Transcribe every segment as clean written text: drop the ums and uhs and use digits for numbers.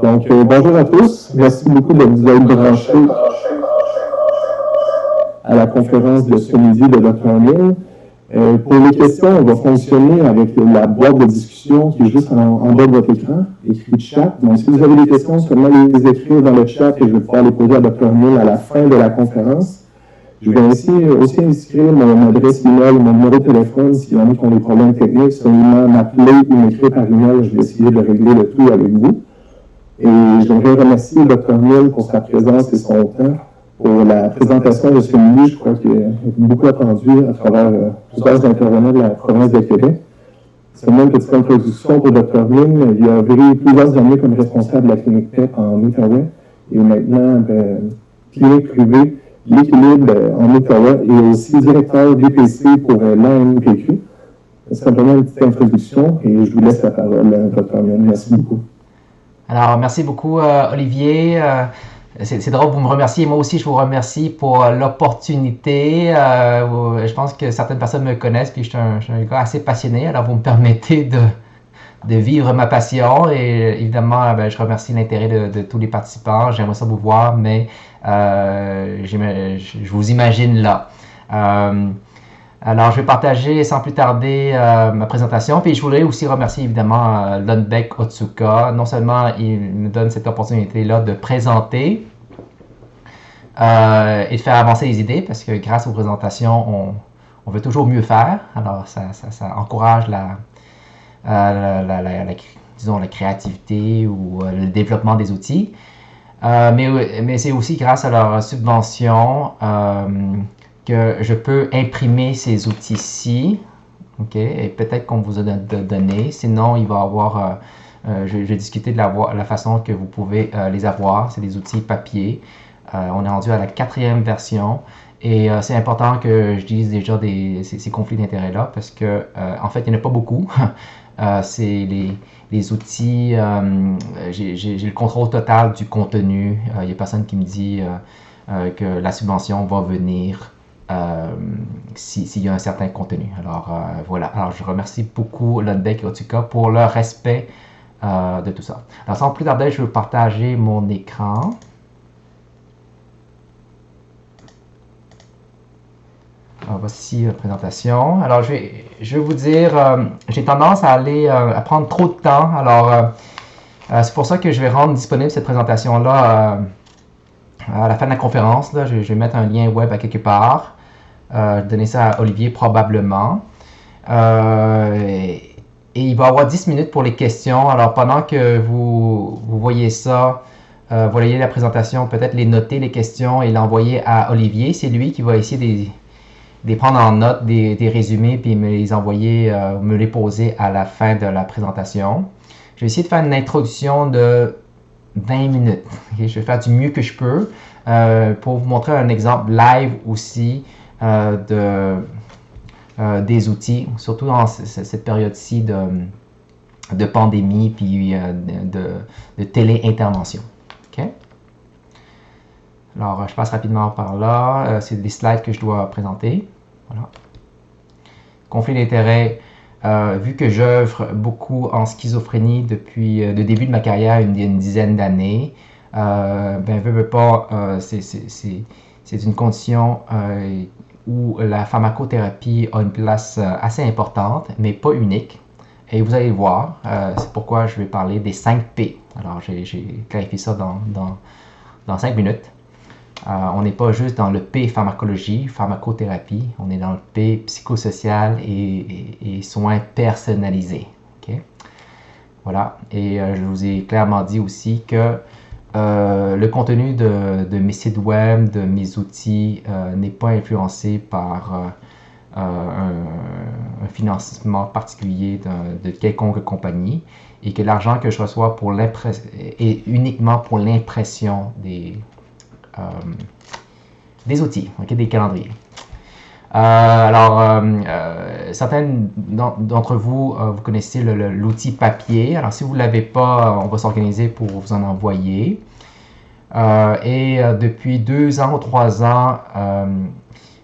Donc, bonjour à tous. Merci beaucoup de vous être branchés à la conférence de ce midi de Dr. Mill. Pour les questions, on va fonctionner avec la boîte de discussion qui est juste en bas de votre écran, écrit chat. Donc, si vous avez des questions, seulement les écrire dans le chat et je vais pouvoir les poser à Dr. Mill à la fin de la conférence. Je vais aussi inscrire mon adresse email, mon numéro de téléphone, s'il y en a qui ont des problèmes techniques, seulement m'appeler ou m'écrire par email, je vais essayer de régler le tout avec vous. Et j'aimerais remercier Dr. Mill pour sa présence et son temps pour la présentation de ce midi. Je crois qu'il a beaucoup attendu à travers plusieurs intervenants de la province de Québec. Seulement une petite introduction pour Dr. Mill. Il a œuvré plusieurs années comme responsable de la clinique PEP en Ottawa et maintenant clinique privée L'Équilibre en Ottawa et aussi directeur DPC pour l'ANPQ. C'est simplement une petite introduction et je vous laisse la parole, Dr. Mill. Merci beaucoup. Alors, merci beaucoup, Olivier. C'est drôle, vous me remerciez. Moi aussi, je vous remercie pour l'opportunité. Je pense que certaines personnes me connaissent, puis je suis un gars assez passionné. Alors, vous me permettez de vivre ma passion. Et évidemment, je remercie l'intérêt de tous les participants. J'aimerais ça vous voir, mais je vous imagine là. Alors, je vais partager sans plus tarder ma présentation. Puis, je voulais aussi remercier évidemment Lundbeck Otsuka. Non seulement il me donne cette opportunité-là de présenter et de faire avancer les idées, parce que grâce aux présentations, on veut toujours mieux faire. Alors, ça encourage disons, la créativité ou le développement des outils. Mais c'est aussi grâce à leur subvention que je peux imprimer ces outils-ci, ok, et peut-être qu'on vous a donné. Sinon, il va y avoir, je vais discuter de la façon que vous pouvez les avoir. C'est des outils papier. On est rendu à la 4e version. Et c'est important que je dise déjà ces conflits d'intérêts-là parce que, en fait, il n'y en a pas beaucoup. C'est les outils, j'ai le contrôle total du contenu. Il n'y a personne qui me dit que la subvention va venir s'il y a un certain contenu. Alors voilà, alors je remercie beaucoup Lundbeck et Otsuka pour leur respect de tout ça. Alors sans plus tarder, je vais partager mon écran. Alors, voici la présentation. Alors, je vais vous dire, j'ai tendance à prendre trop de temps. Alors, c'est pour ça que je vais rendre disponible cette présentation-là à la fin de la conférence. Là, je vais mettre un lien web à quelque part. Je vais donner ça à Olivier probablement. Et il va y avoir 10 minutes pour les questions. Alors, pendant que vous voyez ça, vous voyez la présentation, peut-être les noter, les questions, et l'envoyer à Olivier. C'est lui qui va essayer de prendre en note des résumés puis me les envoyer, me les poser à la fin de la présentation. Je vais essayer de faire une introduction de 20 minutes. Okay? Je vais faire du mieux que je peux pour vous montrer un exemple live aussi des outils, surtout dans cette période-ci de pandémie puis de télé-intervention. Okay? Alors, je passe rapidement par là. C'est des slides que je dois présenter. Voilà. Conflit d'intérêts. Vu que j'œuvre beaucoup en schizophrénie depuis le début de ma carrière, une dizaine d'années, veux pas, c'est une condition où la pharmacothérapie a une place assez importante, mais pas unique. Et vous allez voir, c'est pourquoi je vais parler des 5 P. Alors, j'ai clarifié ça dans 5 minutes. On n'est pas juste dans le P pharmacologie, pharmacothérapie, on est dans le P psychosocial et soins personnalisés. Okay? Voilà, et je vous ai clairement dit aussi que le contenu de mes sites web, de mes outils n'est pas influencé par un financement particulier de quelconque compagnie et que l'argent que je reçois est uniquement pour l'impression des outils, okay, des calendriers. Certains d'entre vous, vous connaissez l'outil papier. Alors, si vous ne l'avez pas, on va s'organiser pour vous en envoyer. Depuis 2 ans ou 3 ans,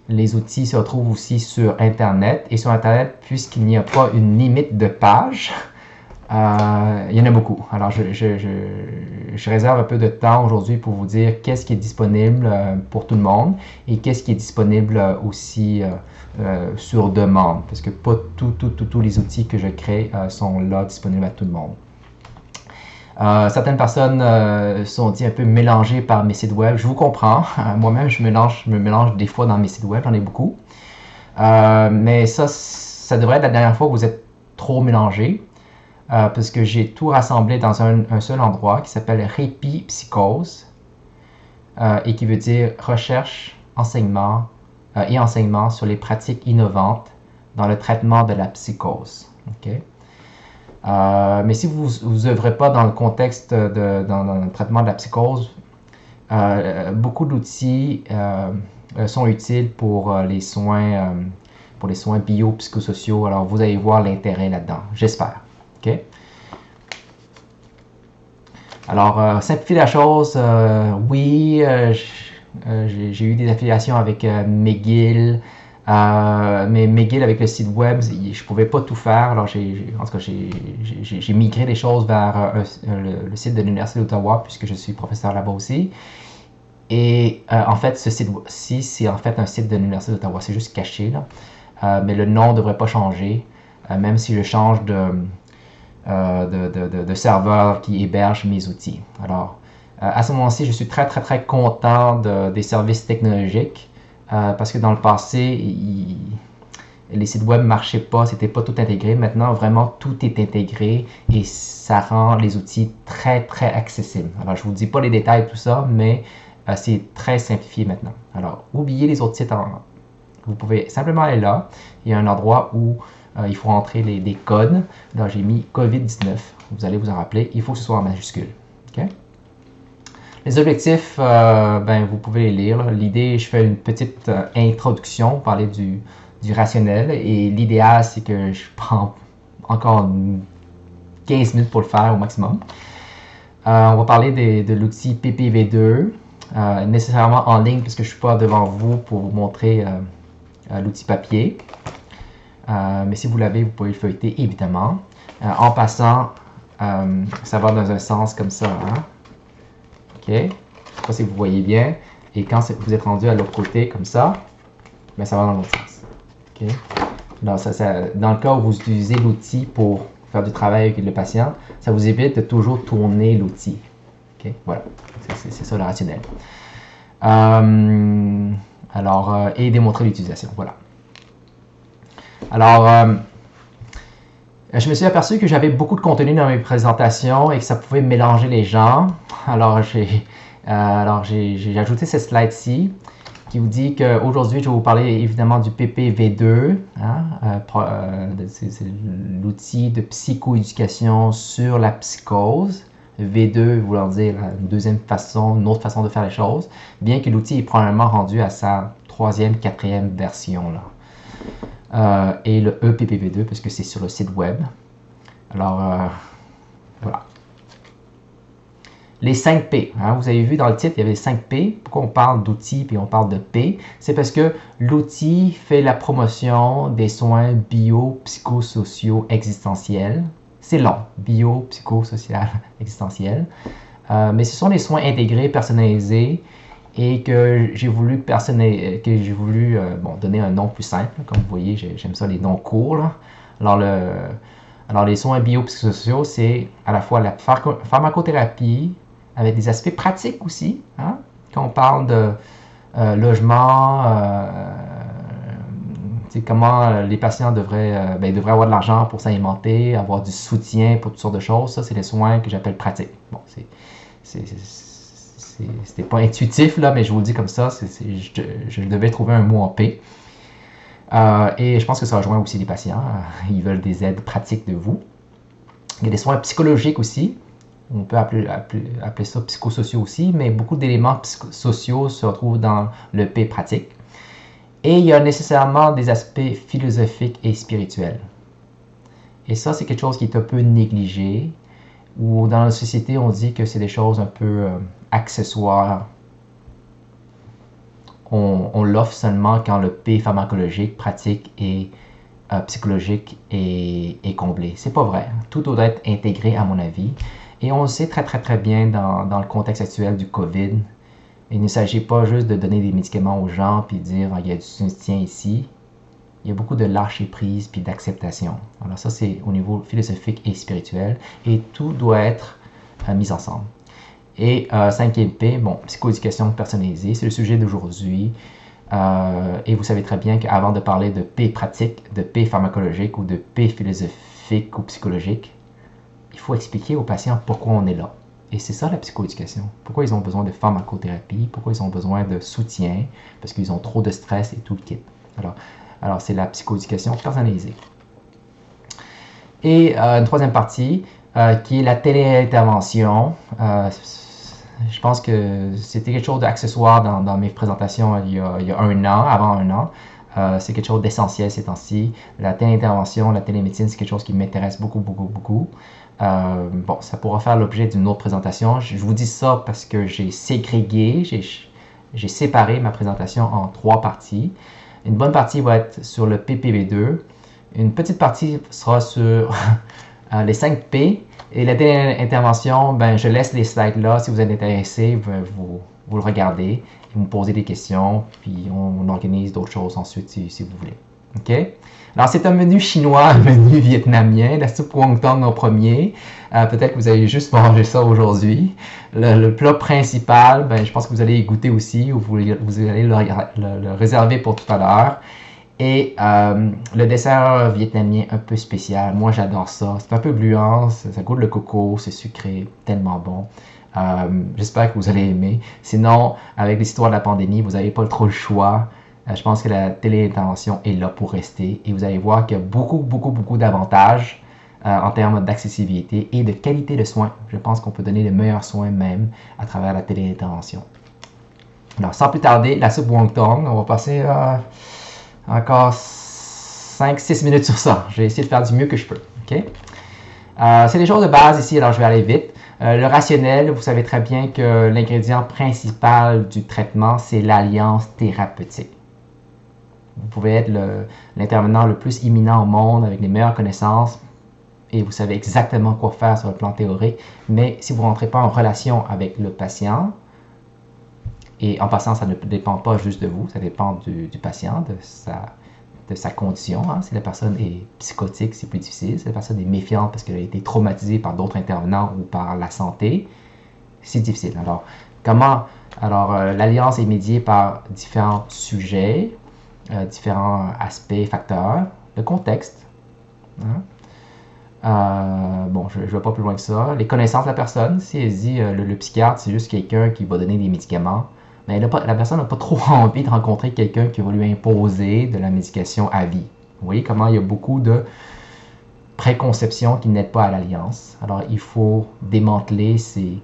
les outils se retrouvent aussi sur Internet. Et sur Internet, puisqu'il n'y a pas une limite de pages, il y en a beaucoup. Alors, je je réserve un peu de temps aujourd'hui pour vous dire qu'est-ce qui est disponible pour tout le monde et qu'est-ce qui est disponible aussi sur demande, parce que pas tous les outils que je crée sont là disponibles à tout le monde. Certaines personnes sont un peu mélangées par mes sites web. Je vous comprends. Moi-même, je me mélange des fois dans mes sites web. J'en ai beaucoup. Mais ça devrait être la dernière fois que vous êtes trop mélangés. Parce que j'ai tout rassemblé dans un seul endroit qui s'appelle Répit Psychose et qui veut dire recherche, enseignement et enseignement sur les pratiques innovantes dans le traitement de la psychose. Okay? Mais si vous œuvrez pas dans le contexte dans le traitement de la psychose, beaucoup d'outils sont utiles pour les soins biopsychosociaux. Alors vous allez voir l'intérêt là-dedans, j'espère. Okay? Alors, simplifier la chose, oui, j'ai eu des affiliations avec McGill, mais McGill avec le site web, je ne pouvais pas tout faire. Alors, en tout cas, j'ai migré les choses vers le site de l'Université d'Ottawa, puisque je suis professeur là-bas aussi. Et en fait, ce site-ci, c'est en fait un site de l'Université d'Ottawa, c'est juste caché, là. Mais le nom ne devrait pas changer, même si je change de serveur qui héberge mes outils. Alors, à ce moment-ci, je suis très content des services technologiques parce que dans le passé, les sites web ne marchaient pas, c'était pas tout intégré. Maintenant, vraiment, tout est intégré et ça rend les outils très accessibles. Alors, je ne vous dis pas les détails de tout ça, mais c'est très simplifié maintenant. Alors, oubliez les autres sites. Vous pouvez simplement aller là. Il y a un endroit où il faut entrer des codes. Là, j'ai mis COVID-19. Vous allez vous en rappeler. Il faut que ce soit en majuscule. Okay? Les objectifs, vous pouvez les lire. L'idée, je fais une petite introduction, parler du rationnel. Et l'idéal, c'est que je prends encore 15 minutes pour le faire au maximum. On va parler de l'outil PPV2, nécessairement en ligne, puisque je ne suis pas devant vous pour vous montrer l'outil papier. Mais si vous l'avez, vous pouvez le feuilleter, évidemment. En passant, ça va dans un sens comme ça. Hein? OK? Je ne sais pas si vous voyez bien. Et quand vous êtes rendu à l'autre côté, comme ça, ben, ça va dans l'autre sens. OK? Alors, dans le cas où vous utilisez l'outil pour faire du travail avec le patient, ça vous évite de toujours tourner l'outil. OK? Voilà. C'est ça le rationnel. Et démontrer l'utilisation. Voilà. Alors, je me suis aperçu que j'avais beaucoup de contenu dans mes présentations et que ça pouvait mélanger les gens. Alors, j'ai ajouté cette slide-ci qui vous dit qu'aujourd'hui, je vais vous parler évidemment du PPV2. Hein, c'est l'outil de psychoéducation sur la psychose. V2 voulant dire une autre façon de faire les choses, bien que l'outil est probablement rendu à sa 3e, 4e version. Là. Et le EPPV2 parce que c'est sur le site web. Alors, voilà. Les 5 P. Hein, vous avez vu dans le titre, il y avait 5 P. Pourquoi on parle d'outils puis on parle de P? C'est parce que l'outil fait la promotion des soins biopsychosociaux existentiels. C'est long, biopsychosocial existentiel. Mais ce sont des soins intégrés, personnalisés et que j'ai voulu donner un nom plus simple. Comme vous voyez, j'aime ça les noms courts. Là. Alors, les soins biopsychosociaux, c'est à la fois la pharmacothérapie avec des aspects pratiques aussi. Hein? Quand on parle de logement, comment les patients devraient avoir de l'argent pour s'alimenter, avoir du soutien pour toutes sortes de choses. Ça, c'est des soins que j'appelle pratiques. Bon, c'était pas intuitif, là, mais je vous le dis comme ça. Je devais trouver un mot en P. Et je pense que ça rejoint aussi les patients. Ils veulent des aides pratiques de vous. Il y a des soins psychologiques aussi. On peut appeler ça psychosociaux aussi, mais beaucoup d'éléments sociaux se retrouvent dans le P pratique. Et il y a nécessairement des aspects philosophiques et spirituels. Et ça, c'est quelque chose qui est un peu négligé, où dans la société, on dit que c'est des choses un peu accessoires. On l'offre seulement quand le P pharmacologique, pratique et psychologique est comblé. C'est pas vrai. Tout doit être intégré, à mon avis. Et on le sait très très très bien dans le contexte actuel du COVID. Il ne s'agit pas juste de donner des médicaments aux gens puis de dire il y a du soutien ici. Il y a beaucoup de lâcher prise puis d'acceptation. Alors ça c'est au niveau philosophique et spirituel et tout doit être mis ensemble. Et 5e P, bon, psychoéducation personnalisée, c'est le sujet d'aujourd'hui. Et vous savez très bien qu'avant de parler de P pratique, de P pharmacologique ou de P philosophique ou psychologique, il faut expliquer aux patients pourquoi on est là. Et c'est ça la psychoéducation. Pourquoi ils ont besoin de pharmacothérapie, pourquoi ils ont besoin de soutien, parce qu'ils ont trop de stress et tout le kit. Alors c'est la psychoéducation personnalisée. Et une troisième partie, qui est la téléintervention. Je pense que c'était quelque chose d'accessoire dans mes présentations il y a un an, avant un an. C'est quelque chose d'essentiel ces temps-ci. La téléintervention, la télémédecine, c'est quelque chose qui m'intéresse beaucoup, beaucoup, beaucoup. Bon, ça pourra faire l'objet d'une autre présentation. Je vous dis ça parce que j'ai ségrégué, j'ai séparé ma présentation en 3 parties. Une bonne partie va être sur le PPV2. Une petite partie sera sur les 5 P. Et la téléintervention, ben, je laisse les slides là. Si vous êtes intéressé, vous le regardez et vous me posez des questions. Puis on organise d'autres choses ensuite si vous voulez. OK? Alors, c'est un menu chinois, un menu vietnamien. La soupe wonton en premier. Peut-être que vous allez juste manger ça aujourd'hui. Le plat principal, ben, je pense que vous allez y goûter aussi ou vous allez le réserver pour tout à l'heure. Et le dessert vietnamien un peu spécial, moi j'adore ça, c'est un peu gluant, ça goûte le coco, c'est sucré, tellement bon. J'espère que vous allez aimer. Sinon, avec l'histoire de la pandémie, vous n'avez pas trop le choix. Je pense que la téléintervention est là pour rester et vous allez voir qu'il y a beaucoup, beaucoup, beaucoup d'avantages en termes d'accessibilité et de qualité de soins. Je pense qu'on peut donner les meilleurs soins même à travers la téléintervention. Alors, sans plus tarder, la soupe wonton, on va passer encore 5-6 minutes sur ça. Je vais essayer de faire du mieux que je peux. Okay? C'est des choses de base ici, alors je vais aller vite. Le rationnel, vous savez très bien que l'ingrédient principal du traitement, c'est l'alliance thérapeutique. Vous pouvez être l'intervenant le plus imminent au monde avec les meilleures connaissances et vous savez exactement quoi faire sur le plan théorique, mais si vous ne rentrez pas en relation avec le patient, et en passant, ça ne dépend pas juste de vous, ça dépend du patient, de sa condition. Hein. Si la personne est psychotique, c'est plus difficile. Si la personne est méfiante parce qu'elle a été traumatisée par d'autres intervenants ou par la santé, c'est difficile. Alors, l'alliance est médiée par différents sujets, différents aspects, facteurs, le contexte. Hein. Bon, je ne vais pas plus loin que ça. Les connaissances de la personne, si elle dit le psychiatre, c'est juste quelqu'un qui va donner des médicaments, mais la personne n'a pas trop envie de rencontrer quelqu'un qui va lui imposer de la médication à vie. Vous voyez comment il y a beaucoup de préconceptions qui n'aident pas à l'alliance. Alors, il faut démanteler ces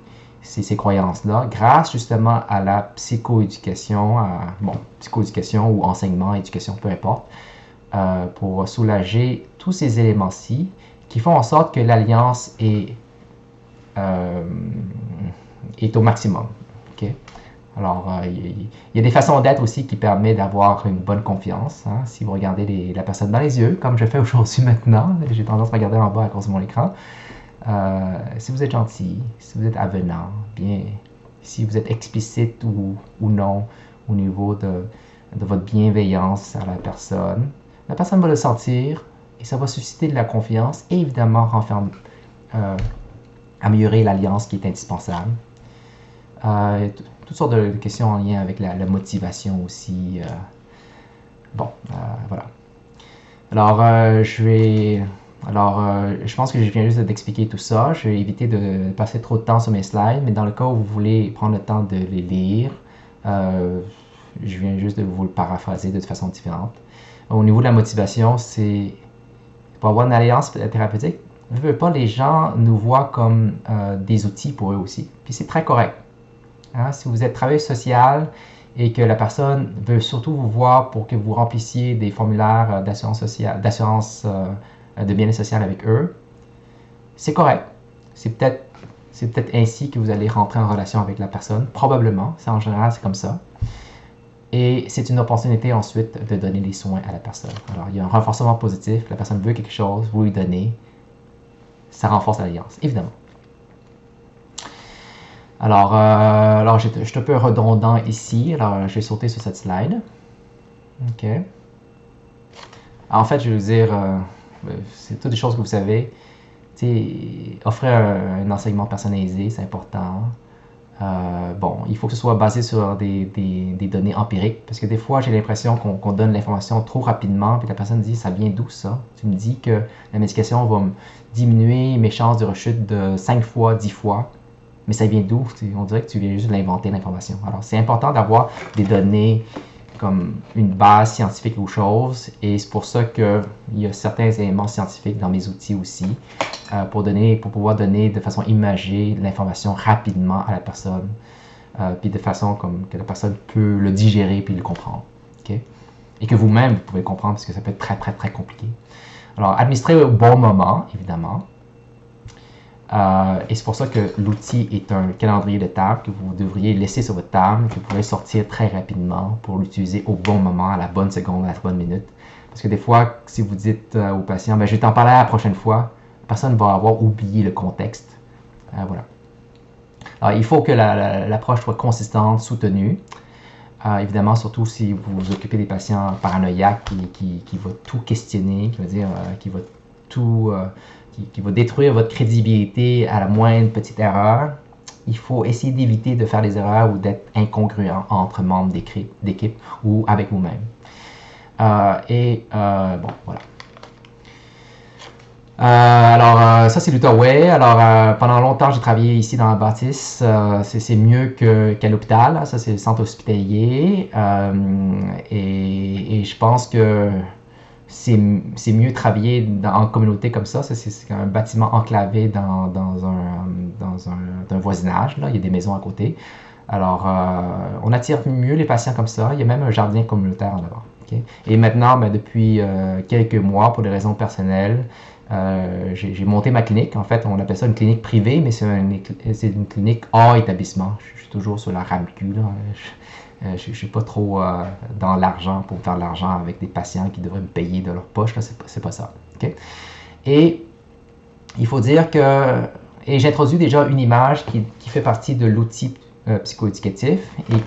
croyances-là grâce justement à la psychoéducation, psychoéducation ou enseignement, éducation, peu importe, pour soulager tous ces éléments-ci qui font en sorte que l'alliance est au maximum. Okay? Alors, il y a des façons d'être aussi qui permettent d'avoir une bonne confiance. Hein? Si vous regardez la personne dans les yeux, comme je fais aujourd'hui maintenant, j'ai tendance à regarder en bas à cause de mon écran. Si vous êtes gentil, si vous êtes avenant, bien, si vous êtes explicite ou non au niveau de votre bienveillance à la personne va le sentir et ça va susciter de la confiance et évidemment améliorer l'alliance qui est indispensable. Toutes sortes de questions en lien avec la motivation aussi. Voilà. Alors, je pense que je viens juste d'expliquer tout ça. Je vais éviter de passer trop de temps sur mes slides, mais dans le cas où vous voulez prendre le temps de les lire, je viens juste de vous le paraphraser de façon différente. Au niveau de la motivation, c'est pour avoir une alliance thérapeutique. Je ne veux pas, les gens nous voient comme des outils pour eux aussi. Puis c'est très correct. Hein, si vous êtes travailleur social et que la personne veut surtout vous voir pour que vous remplissiez des formulaires d'assurance sociale, de bien-être social avec eux, c'est correct. C'est peut-être ainsi que vous allez rentrer en relation avec la personne, probablement. En général, c'est comme ça. Et c'est une opportunité ensuite de donner des soins à la personne. Alors, il y a un renforcement positif. La personne veut quelque chose, vous lui donnez. Ça renforce l'alliance, évidemment. Alors, je suis un peu redondant ici. Alors, je vais sauter sur cette slide. OK. En fait, je vais vous dire, c'est toutes des choses que vous savez. Offrir un enseignement personnalisé, c'est important. Bon, il faut que ce soit basé sur des données empiriques, parce que des fois, j'ai l'impression qu'on donne l'information trop rapidement, puis la personne dit, ça vient d'où ça? Tu me dis que la médication va diminuer mes chances de rechute de 5 fois, 10 fois, mais ça vient d'où? On dirait que tu viens juste de l'inventer, l'information. Alors, c'est important d'avoir des données comme une base scientifique aux choses, et c'est pour ça qu'il y a certains éléments scientifiques dans mes outils aussi, pour pouvoir donner de façon imagée l'information rapidement à la personne, puis de façon comme que la personne peut le digérer puis le comprendre. Okay? Et que vous-même, vous pouvez comprendre, parce que ça peut être très, très, très compliqué. Alors, administrer au bon moment, évidemment. Et c'est pour ça que l'outil est un calendrier de table que vous devriez laisser sur votre table, que vous pourrez sortir très rapidement pour l'utiliser au bon moment, à la bonne seconde, à la bonne minute. Parce que des fois, si vous dites au patient, ben, je vais t'en parler la prochaine fois, la personne va avoir oublié le contexte. Voilà. Alors, il faut que l'approche soit consistante, soutenue. Évidemment, surtout si vous vous occupez des patients paranoïaques qui vont tout questionner, qui va tout... qui va détruire votre crédibilité à la moindre petite erreur. Il faut essayer d'éviter de faire des erreurs ou d'être incongruent entre membres d'équipe ou avec vous-même. Bon, voilà. Ça c'est l'Outaouais. Alors, pendant longtemps, j'ai travaillé ici dans la bâtisse. C'est mieux qu'à l'hôpital. Ça, c'est le centre hospitalier. Et je pense que c'est mieux travailler en communauté comme ça. C'est un bâtiment enclavé dans un voisinage. Là. Il y a des maisons à côté. Alors, on attire mieux les patients comme ça. Il y a même un jardin communautaire là-bas. Okay? Et maintenant, depuis quelques mois, pour des raisons personnelles, j'ai monté ma clinique. En fait, on appelle ça une clinique privée, mais c'est une clinique hors établissement. Je suis toujours sur la RAMQ. Je ne suis pas trop dans l'argent pour faire de l'argent avec des patients qui devraient me payer de leur poche. C'est pas ça. Okay? Et il faut dire que... Et j'introduis déjà une image qui fait partie de l'outil psychoéducatif et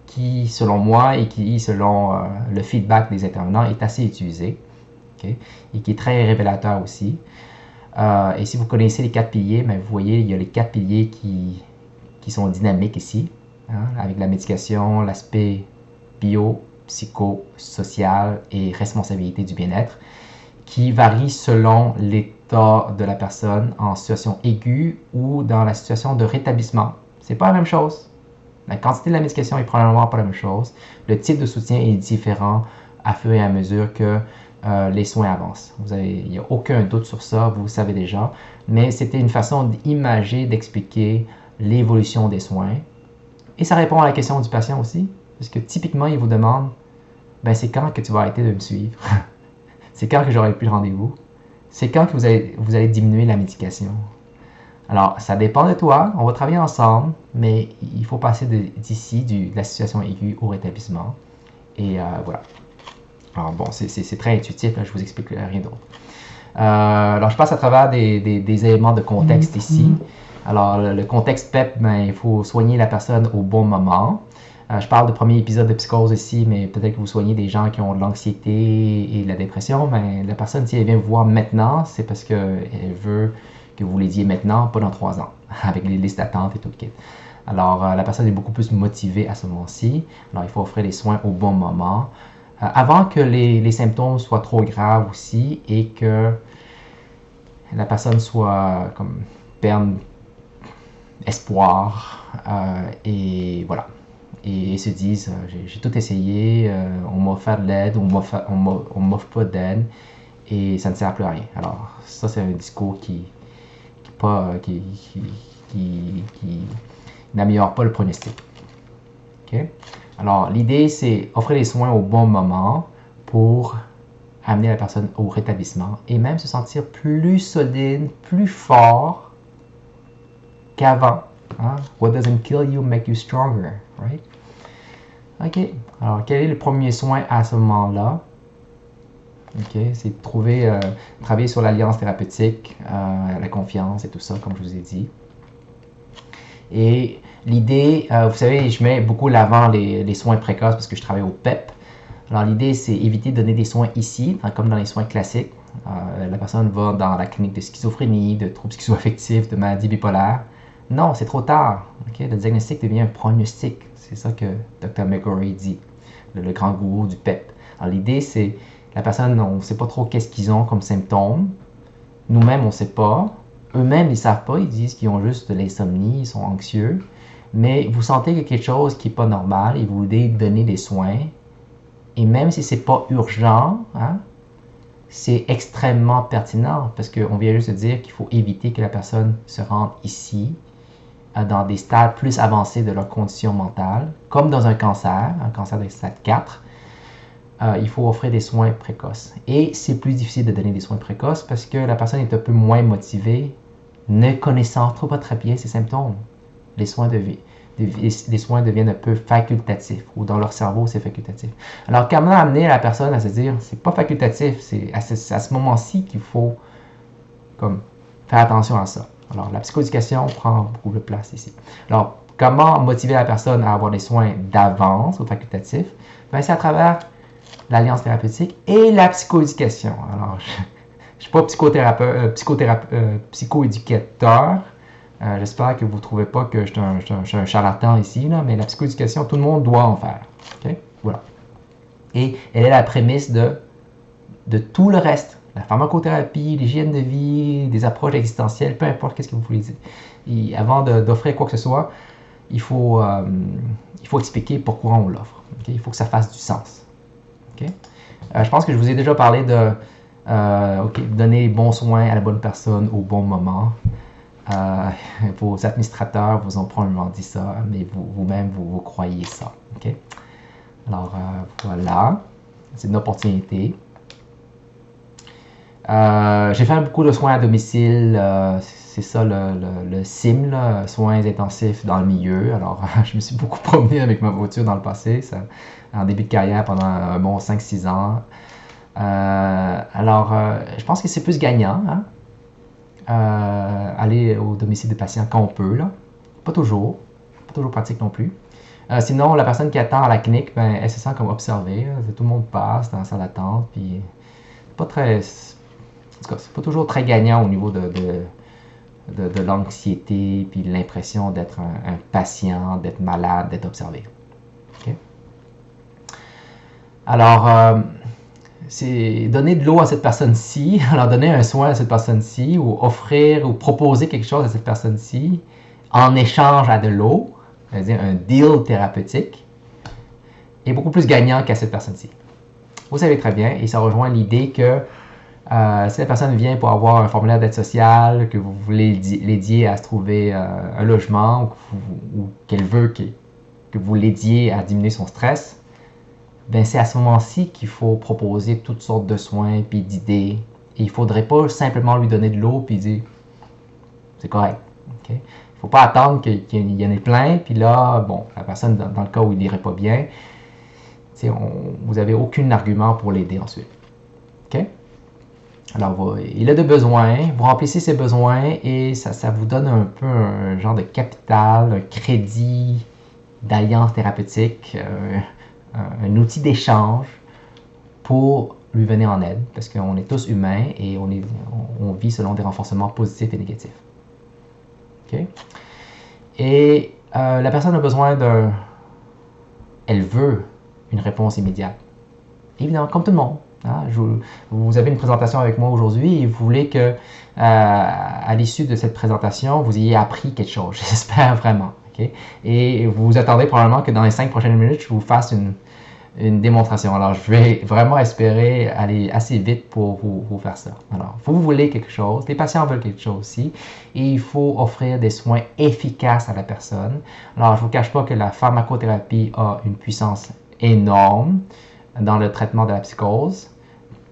qui, selon moi, et qui, selon le feedback des intervenants, est assez utilisé. Okay? Et qui est très révélateur aussi. Et si vous connaissez les 4 piliers, ben, vous voyez, il y a les 4 piliers qui sont dynamiques ici. Avec la médication, l'aspect bio, psycho, social et responsabilité du bien-être, qui varie selon l'état de la personne en situation aiguë ou dans la situation de rétablissement. C'est pas la même chose. La quantité de la médication est probablement pas la même chose. Le type de soutien est différent à fur et à mesure que les soins avancent. Il n'y a aucun doute sur ça, vous le savez déjà, mais c'était une façon d'imager, d'expliquer l'évolution des soins. Et ça répond à la question du patient aussi, parce que typiquement, il vous demande, ben, c'est quand que tu vas arrêter de me suivre? C'est quand que j'aurai plus de rendez-vous? C'est quand que vous allez diminuer la médication? Alors, ça dépend de toi, on va travailler ensemble, mais il faut passer d'ici, de la situation aiguë au rétablissement. Et voilà. Alors bon, c'est très intuitif, là, je vous explique rien d'autre. Alors, je passe à travers des éléments de contexte ici. Alors, le contexte PEP, ben, il faut soigner la personne au bon moment. Je parle de premier épisode de psychose ici, mais peut-être que vous soignez des gens qui ont de l'anxiété et de la dépression. Mais la personne, si elle vient vous voir maintenant, c'est parce qu'elle veut que vous l'aidiez maintenant, pas dans 3 ans, avec les listes d'attente et tout le kit. Alors, la personne est beaucoup plus motivée à ce moment-ci. Alors, il faut offrir les soins au bon moment. Avant que les symptômes soient trop graves aussi et que la personne soit comme perde espoir et voilà. Et se disent, j'ai tout essayé, on m'a offert de l'aide, on m'offre pas d'aide et ça ne sert plus à rien. Alors ça c'est un discours qui n'améliore pas le pronostic. Okay? Alors l'idée c'est offrir les soins au bon moment pour amener la personne au rétablissement et même se sentir plus solide, plus fort qu'avant. Hein? What doesn't kill you make you stronger, right? OK. Alors, quel est le premier soin à ce moment-là? OK. C'est de travailler sur l'alliance thérapeutique, la confiance et tout ça, comme je vous ai dit. Et l'idée, vous savez, je mets beaucoup l'avant les soins précoces parce que je travaille au PEP. Alors l'idée, c'est éviter de donner des soins ici, comme dans les soins classiques. La personne va dans la clinique de schizophrénie, de troubles schizoaffectifs, de maladies bipolaires. Non, c'est trop tard. Okay? Le diagnostic devient un pronostic. C'est ça que Dr. McGorry dit, le grand gourou du PEP. Alors l'idée, c'est la personne, on ne sait pas trop qu'est-ce qu'ils ont comme symptômes. Nous-mêmes, on ne sait pas. Eux-mêmes, ils ne savent pas. Ils disent qu'ils ont juste de l'insomnie, ils sont anxieux. Mais vous sentez qu'il y a quelque chose qui n'est pas normal et vous voulez donner des soins. Et même si ce n'est pas urgent, hein, c'est extrêmement pertinent parce qu'on vient juste de dire qu'il faut éviter que la personne se rende ici dans des stades plus avancés de leur condition mentale, comme dans un cancer de stade 4. Il faut offrir des soins précoces. Et c'est plus difficile de donner des soins précoces parce que la personne est un peu moins motivée, ne connaissant trop pas très bien ses symptômes. Les soins deviennent un peu facultatifs, ou dans leur cerveau, c'est facultatif. Alors, comment amener la personne à se dire, c'est pas facultatif, c'est à ce moment-ci qu'il faut faire attention à ça. Alors, la psychoéducation prend beaucoup de place ici. Alors, comment motiver la personne à avoir des soins d'avance ou facultatifs? Ben, c'est à travers l'alliance thérapeutique et la psychoéducation. Alors, je ne suis pas psychoéducateur. J'espère que vous ne trouvez pas que je suis un charlatan ici, là, mais la psychoéducation, tout le monde doit en faire. Okay? Voilà. Et elle est la prémisse de tout le reste. La pharmacothérapie, l'hygiène de vie, des approches existentielles, peu importe qu'est-ce que vous voulez dire. Avant d'offrir quoi que ce soit, il faut expliquer pourquoi on l'offre. Okay? Il faut que ça fasse du sens. Okay? Je pense que je vous ai déjà parlé de donner les bons soins à la bonne personne au bon moment. Vos administrateurs vous ont probablement dit ça, mais vous-même, vous croyez ça. Okay? Alors, voilà. C'est une opportunité. J'ai fait beaucoup de soins à domicile. C'est ça le SIM, là, soins intensifs dans le milieu. Alors, je me suis beaucoup promené avec ma voiture dans le passé, en début de carrière pendant un bon 5-6 ans. Je pense que c'est plus gagnant, hein? Aller au domicile des patients quand on peut, là. Pas toujours pratique non plus. Sinon, la personne qui attend à la clinique, ben, elle se sent comme observée. Tout le monde passe dans la salle d'attente, puis pas très... En tout cas, c'est pas toujours très gagnant au niveau de l'anxiété, puis l'impression d'être un patient, d'être malade, d'être observé. Okay? Alors, c'est donner de l'eau à cette personne-ci, alors donner un soin à cette personne-ci, ou offrir ou proposer quelque chose à cette personne-ci en échange à de l'eau, c'est-à-dire un deal thérapeutique, est beaucoup plus gagnant qu'à cette personne-ci. Vous savez très bien, et ça rejoint l'idée que si la personne vient pour avoir un formulaire d'aide sociale, que vous voulez l'aider à se trouver un logement, ou qu'elle veut que vous l'aidiez à diminuer son stress, ben c'est à ce moment-ci qu'il faut proposer toutes sortes de soins puis d'idées. Et il ne faudrait pas simplement lui donner de l'eau puis dire c'est correct. Okay? Il ne faut pas attendre qu'il y en ait plein, puis là, bon, la personne, dans le cas où il n'irait pas bien, vous n'avez aucun argument pour l'aider ensuite. Okay? Alors, il a des besoins, vous remplissez ses besoins et ça vous donne un peu un genre de capital, un crédit d'alliance thérapeutique, un outil d'échange pour lui venir en aide, parce qu'on est tous humains et on vit selon des renforcements positifs et négatifs. Okay? Et la personne a besoin elle veut une réponse immédiate. Évidemment, comme tout le monde. Hein, vous avez une présentation avec moi aujourd'hui et vous voulez que, à l'issue de cette présentation, vous ayez appris quelque chose. J'espère vraiment. Okay? Et vous attendez probablement que dans les 5 prochaines minutes, je vous fasse une démonstration. Alors, je vais vraiment espérer aller assez vite pour vous faire ça. Alors, vous voulez quelque chose, les patients veulent quelque chose aussi, et il faut offrir des soins efficaces à la personne. Alors, je ne vous cache pas que la pharmacothérapie a une puissance énorme dans le traitement de la psychose.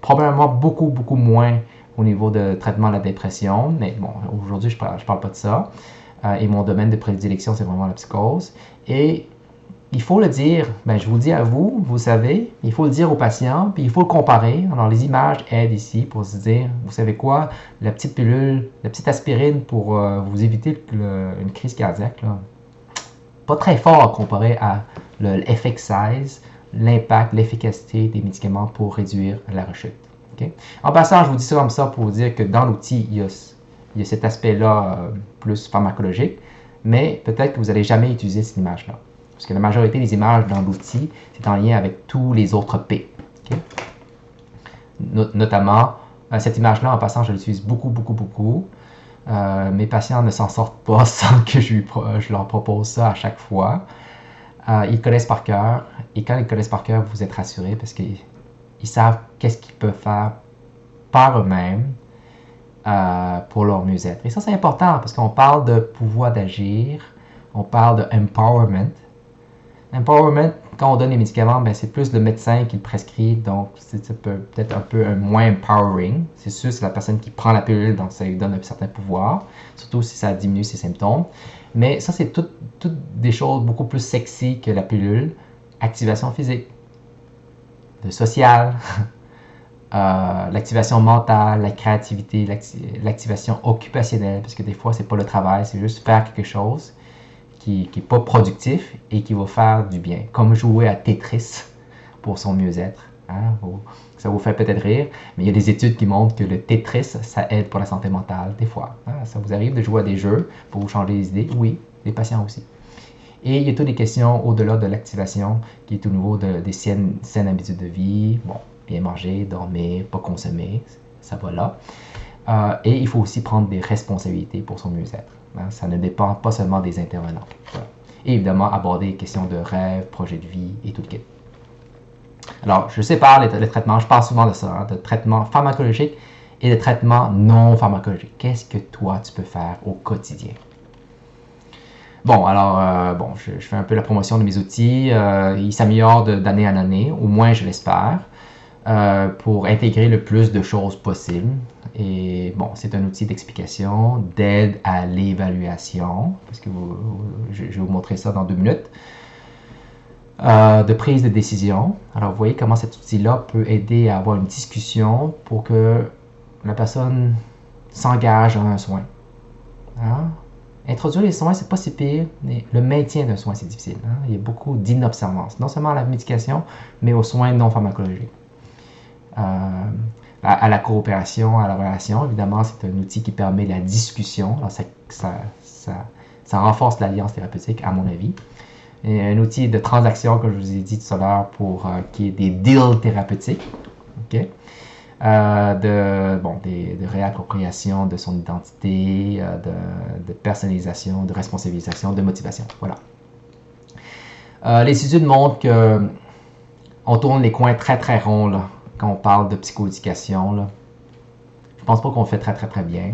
Probablement beaucoup, beaucoup moins au niveau de traitement de la dépression, mais bon, aujourd'hui, je parle pas de ça. Et mon domaine de prédilection, c'est vraiment la psychose. Et il faut le dire, ben, je vous le dis à vous, vous savez, il faut le dire aux patients, puis il faut le comparer. Alors, les images aident ici pour se dire, vous savez quoi, la petite pilule, la petite aspirine pour vous éviter une crise cardiaque, là, pas très fort à comparer à l'effect size, l'impact, l'efficacité des médicaments pour réduire la rechute. Okay? En passant, je vous dis ça comme ça pour vous dire que dans l'outil, il y a cet aspect-là plus pharmacologique, mais peut-être que vous n'allez jamais utiliser cette image-là. Parce que la majorité des images dans l'outil, c'est en lien avec tous les autres P. Okay? Notamment, cette image-là, en passant, je l'utilise beaucoup. Mes patients ne s'en sortent pas sans que je leur propose ça à chaque fois. Ils connaissent par cœur. Et quand ils connaissent par cœur, vous êtes rassurés parce qu'ils savent qu'est-ce qu'ils peuvent faire par eux-mêmes pour leur mieux-être. Et ça, c'est important parce qu'on parle de pouvoir d'agir. On parle de empowerment. Empowerment, quand on donne les médicaments, ben, c'est plus le médecin qui le prescrit, donc c'est peut-être un peu moins empowering. C'est sûr, c'est la personne qui prend la pilule, donc ça lui donne un certain pouvoir, surtout si ça diminue ses symptômes. Mais ça, c'est toutes des choses beaucoup plus sexy que la pilule. Activation physique, le social, l'activation mentale, la créativité, l'activation occupationnelle, parce que des fois, c'est pas le travail, c'est juste faire quelque chose qui n'est pas productif et qui va faire du bien. Comme jouer à Tetris pour son mieux-être. Hein? Ça vous fait peut-être rire, mais il y a des études qui montrent que le Tetris, ça aide pour la santé mentale, des fois. Hein? Ça vous arrive de jouer à des jeux pour vous changer les idées? Oui, les patients aussi. Et il y a toutes les questions au-delà de l'activation, qui est tout nouveau des saines habitudes de vie. Bon, bien manger, dormir, pas consommer, ça va là. Et il faut aussi prendre des responsabilités pour son mieux-être. Hein, ça ne dépend pas seulement des intervenants. Voilà. Et évidemment, aborder les questions de rêve, projet de vie et tout le kit. Alors, je sépare les traitements, je parle souvent de ça, hein, de traitements pharmacologiques et de traitements non pharmacologiques. Qu'est-ce que toi, tu peux faire au quotidien? Bon, alors, je fais un peu la promotion de mes outils. Ils s'améliorent d'année en année, au moins je l'espère, pour intégrer le plus de choses possible. Et bon, c'est un outil d'explication, d'aide à l'évaluation, parce que je vais vous montrer ça dans 2 minutes, de prise de décision. Alors, vous voyez comment cet outil-là peut aider à avoir une discussion pour que la personne s'engage dans un soin. Hein? Introduire les soins, c'est pas si pire, mais le maintien d'un soin, c'est difficile. Hein? Il y a beaucoup d'inobservance, non seulement à la médication, mais aux soins non pharmacologiques. À la coopération, à la relation, évidemment, c'est un outil qui permet la discussion. Alors, ça renforce l'alliance thérapeutique, à mon avis. Et un outil de transaction, comme je vous ai dit tout à l'heure, pour qui est des deals thérapeutiques. Okay? De réappropriation de son identité, de personnalisation, de responsabilisation, de motivation. Voilà. Les études montrent qu'on tourne les coins très ronds là, quand on parle de psychoéducation. Là. Je pense pas qu'on le fait très bien.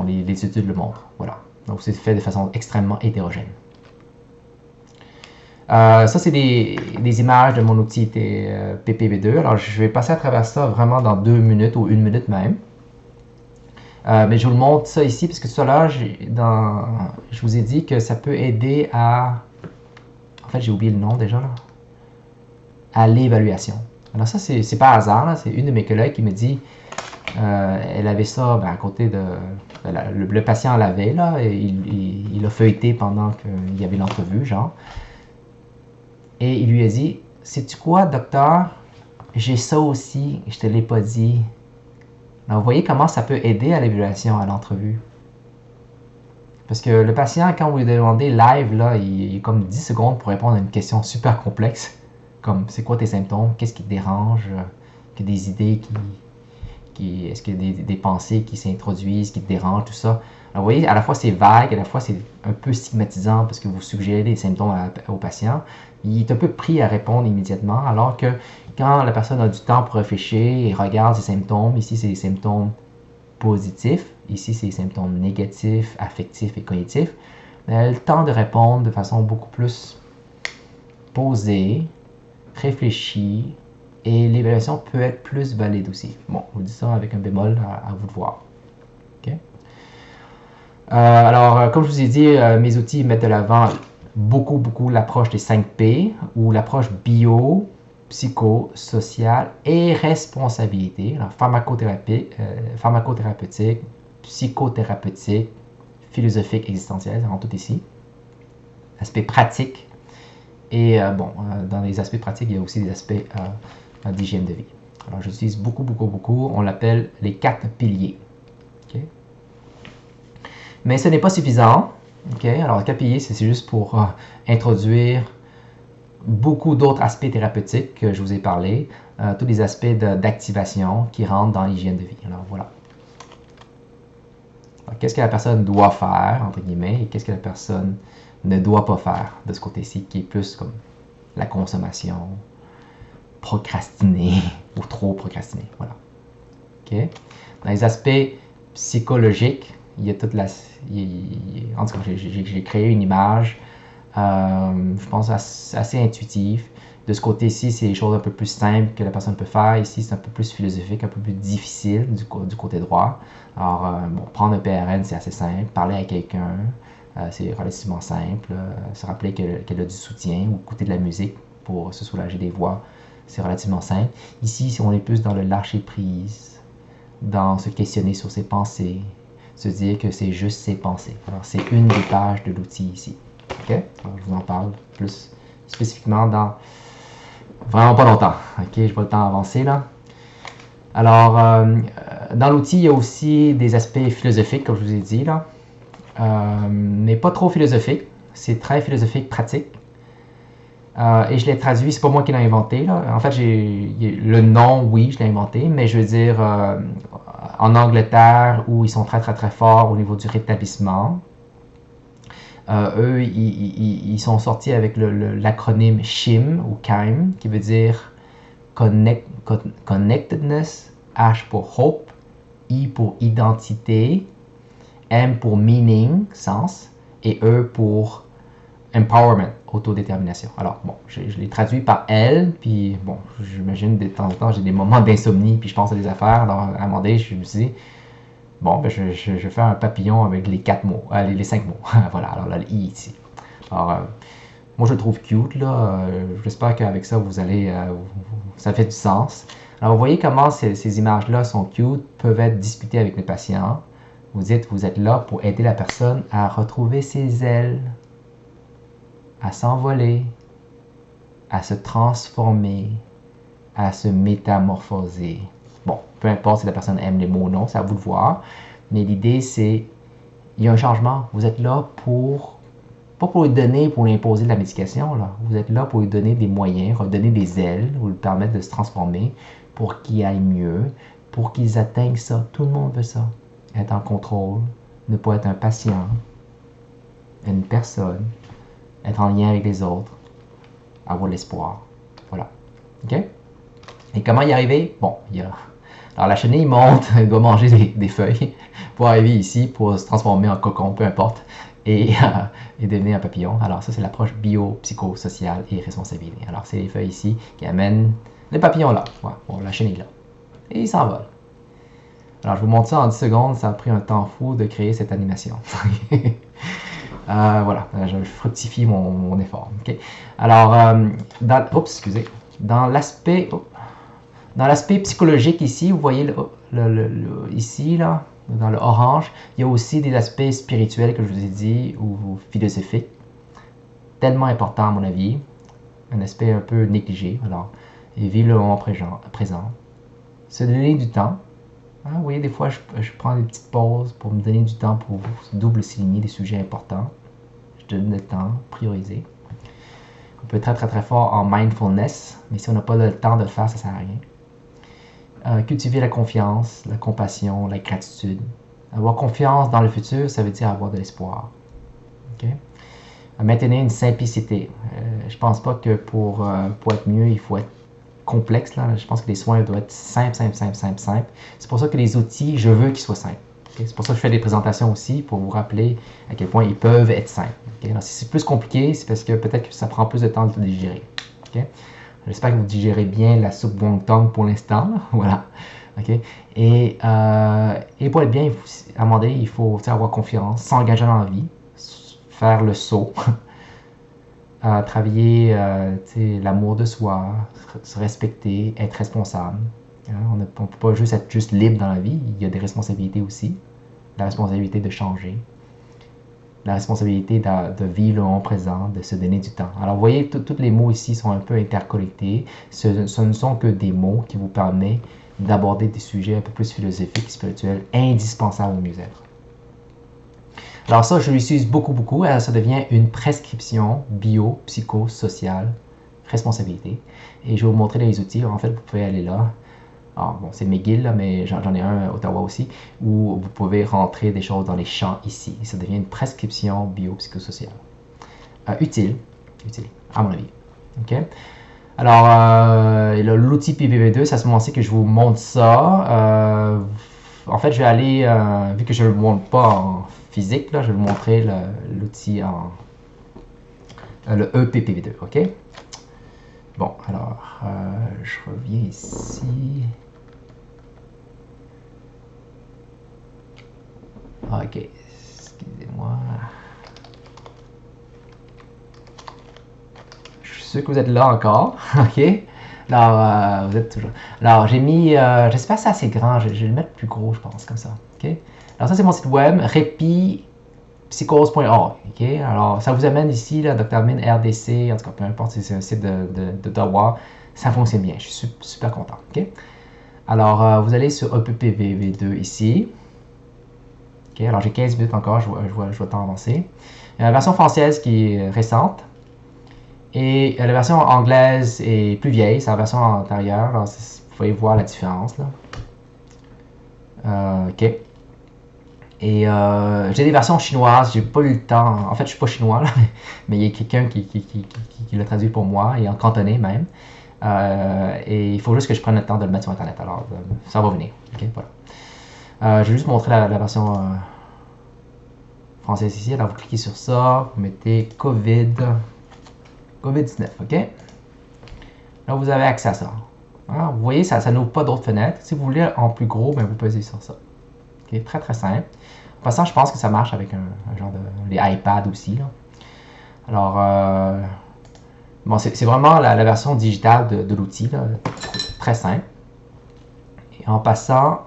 Les études le montrent. Voilà. Donc, c'est fait de façon extrêmement hétérogène. Ça, c'est des images de mon outil PPV2. Alors, je vais passer à travers ça vraiment dans 2 minutes ou 1 minute même. Mais je vous le montre ça ici, parce que tout à l'heure, je vous ai dit que ça peut aider à... En fait, j'ai oublié le nom déjà, là. À l'évaluation. Alors ça, c'est pas hasard, c'est une de mes collègues qui me dit, elle avait ça à côté de... Le patient l'avait, là, et il a feuilleté pendant qu'il y avait l'entrevue, genre. Et il lui a dit, sais-tu quoi, docteur, j'ai ça aussi, je te l'ai pas dit. Alors, vous voyez comment ça peut aider à l'évaluation, à l'entrevue. Parce que le patient, quand vous lui demandez live, là, il y a comme 10 secondes pour répondre à une question super complexe. Comme, c'est quoi tes symptômes? Qu'est-ce qui te dérange? Que des idées est-ce qu'il y a des pensées qui s'introduisent, qui te dérangent, tout ça. Alors, vous voyez, à la fois c'est vague, à la fois c'est un peu stigmatisant parce que vous suggérez des symptômes au patient. Il est un peu pris à répondre immédiatement, alors que quand la personne a du temps pour réfléchir et regarde ses symptômes, ici c'est des symptômes positifs, ici c'est des symptômes négatifs, affectifs et cognitifs, mais elle a le temps de répondre de façon beaucoup plus posée, réfléchie, et l'évaluation peut être plus valide aussi. Bon, je vous dis ça avec un bémol, à vous de voir. Okay? Alors, comme je vous ai dit, mes outils mettent de l'avant beaucoup l'approche des 5 P ou l'approche bio, psychosociale et responsabilité. Alors, pharmacothérapeutique, psychothérapeutique, philosophique, existentielle, ça rentre tout ici. Aspect pratique. Et dans les aspects pratiques, il y a aussi des aspects d'hygiène de vie. Alors, j'utilise beaucoup. On l'appelle les 4 piliers. Okay? Mais ce n'est pas suffisant. Okay? Alors, les 4 piliers, c'est juste pour introduire beaucoup d'autres aspects thérapeutiques que je vous ai parlé, tous les aspects d'activation qui rentrent dans l'hygiène de vie. Alors, voilà. Qu'est-ce que la personne doit faire, entre guillemets, et qu'est-ce que la personne ne doit pas faire de ce côté-ci, qui est plus comme la consommation, procrastiner ou trop procrastiner. Voilà. Okay? Dans les aspects psychologiques, il y a toute la... en tout cas, j'ai créé une image, je pense, assez intuitive. De ce côté-ci, c'est des choses un peu plus simples que la personne peut faire. Ici, c'est un peu plus philosophique, un peu plus difficile du côté droit. Alors, prendre un PRN, c'est assez simple. Parler à quelqu'un, c'est relativement simple. Se rappeler qu'elle a du soutien ou écouter de la musique pour se soulager des voix, c'est relativement simple. Ici, on est plus dans le lâcher-prise, dans se questionner sur ses pensées, se dire que c'est juste ses pensées. Alors, c'est une des pages de l'outil ici. OK? Alors, je vous en parle plus spécifiquement dans vraiment pas longtemps. OK? Je vois le temps avancer là. Alors, dans l'outil, il y a aussi des aspects philosophiques, comme je vous ai dit là. Mais pas trop philosophique. C'est très philosophique, pratique. Et je l'ai traduit, c'est pas moi qui l'ai inventé. Là. En fait, le nom, oui, je l'ai inventé, mais je veux dire, en Angleterre, où ils sont très forts au niveau du rétablissement, eux, ils sont sortis avec l'acronyme SHIM, ou KIM, qui veut dire Connectedness, H pour Hope, I pour Identité, M pour Meaning, Sens, et E pour Empowerment, autodétermination. Alors, bon, je l'ai traduit par elle, puis bon, j'imagine de temps en temps, j'ai des moments d'insomnie, puis je pense à des affaires. Alors, à un moment donné, je me dis, bon, ben, je fais un papillon avec les 4 mots, les 5 mots. Voilà, alors là, le I ici. Alors, moi, je le trouve cute, là. J'espère qu'avec ça, vous allez, ça fait du sens. Alors, vous voyez comment ces images-là sont cute, peuvent être discutées avec les patients. Vous êtes là pour aider la personne à retrouver ses ailes, à s'envoler, à se transformer, à se métamorphoser. Bon, peu importe si la personne aime les mots ou non, c'est à vous de voir. Mais l'idée, c'est, il y a un changement. Vous êtes là pas pour lui donner, pour lui imposer de la médication, là. Vous êtes là pour lui donner des moyens, redonner des ailes, ou lui permettre de se transformer pour qu'il aille mieux, pour qu'ils atteignent ça. Tout le monde veut ça. Être en contrôle, ne pas être un patient, une personne, être en lien avec les autres, avoir l'espoir. Voilà. OK? Et comment y arriver? Bon, alors la chenille monte, elle doit manger des feuilles pour arriver ici, pour se transformer en cocon, peu importe, et devenir un papillon. Alors ça, c'est l'approche bio-psychosociale et responsabilité. Alors c'est les feuilles ici qui amènent le papillon là, ouais, bon, la chenille là, et il s'envole. Alors je vous montre ça en 10 secondes, ça a pris un temps fou de créer cette animation. Voilà, je fructifie mon effort. Okay? Alors, dans l'aspect psychologique ici, vous voyez ici, là, dans le orange, il y a aussi des aspects spirituels, que je vous ai dit, ou philosophiques, tellement importants à mon avis, un aspect un peu négligé. Alors, et vivre le moment présent, se donner du temps. Hein, vous voyez, des fois, je prends des petites pauses pour me donner du temps pour double souligner des sujets importants. Je donne le temps, prioriser. On peut être très fort en mindfulness, mais si on n'a pas le temps de le faire, ça ne sert à rien. Cultiver la confiance, la compassion, la gratitude. Avoir confiance dans le futur, ça veut dire avoir de l'espoir. Okay? Maintenir une simplicité. Je ne pense pas que pour être mieux, il faut être complexe. Là. Je pense que les soins doivent être simples. C'est pour ça que les outils, je veux qu'ils soient simples. Okay? C'est pour ça que je fais des présentations aussi, pour vous rappeler à quel point ils peuvent être simples. Okay? Alors, si c'est plus compliqué, c'est parce que peut-être que ça prend plus de temps de le digérer. Okay? J'espère que vous digérez bien la soupe wonton pour l'instant. Voilà. Okay? Et pour être bien, à un moment donné, il faut avoir confiance, s'engager dans la vie, faire le saut, travailler l'amour de soi, se respecter, être responsable. Hein, on ne peut pas juste être juste libre dans la vie, il y a des responsabilités aussi. La responsabilité de changer, la responsabilité de vivre le moment présent, de se donner du temps. Alors vous voyez, tous les mots ici sont un peu interconnectés. Ce ne sont que des mots qui vous permettent d'aborder des sujets un peu plus philosophiques, spirituels, indispensables au mieux-être. Alors ça, je l'utilise beaucoup. Ça devient une prescription bio-psychosociale, responsabilité. Et je vais vous montrer les outils. En fait, vous pouvez aller là. Alors, bon, c'est McGill, là, mais j'en ai un à Ottawa aussi, où vous pouvez rentrer des choses dans les champs ici. Et ça devient une prescription bio-psychosociale. Utile, à mon avis. OK? Alors, l'outil PPV2, c'est à ce moment-ci que je vous montre ça. En fait, je vais aller, vu que je ne le montre pas en physique, là, je vais vous montrer l'outil en le EPPV2, OK? Bon, alors, je reviens ici. OK, excusez-moi. Je suis sûr que vous êtes là encore, OK? Alors, vous êtes toujours... Alors, j'ai mis... je ne sais pas si c'est assez grand, je vais le mettre plus gros, je pense, comme ça, OK? Alors, ça, c'est mon site web, repipsychose.org, OK? Alors, ça vous amène ici, là, Dr. Min, RDC, en tout cas, peu importe si c'est un site d'Ottawa, ça fonctionne bien, je suis super content, OK? Alors, vous allez sur EPPV2 ici. OK, alors j'ai 15 minutes encore, je vois le temps avancer. La version française qui est récente. Et la version anglaise est plus vieille, c'est la version antérieure. Alors, vous pouvez voir la différence là. OK. Et j'ai des versions chinoises, j'ai pas eu le temps. En fait, je suis pas chinois, là, mais il y a quelqu'un qui l'a traduit pour moi, et en cantonais même. Et il faut juste que je prenne le temps de le mettre sur Internet. Alors, ça va venir. OK, voilà. Je vais juste montrer la version française ici. Alors, vous cliquez sur ça, vous mettez COVID-19, OK? Là, vous avez accès à ça. Alors, vous voyez, ça n'ouvre pas d'autres fenêtres. Si vous voulez en plus gros, ben, vous pesez sur ça. OK? Très, très simple. En passant, je pense que ça marche avec un genre de... les iPads aussi, là. Alors, bon, c'est vraiment la version digitale de l'outil, très simple. Et en passant,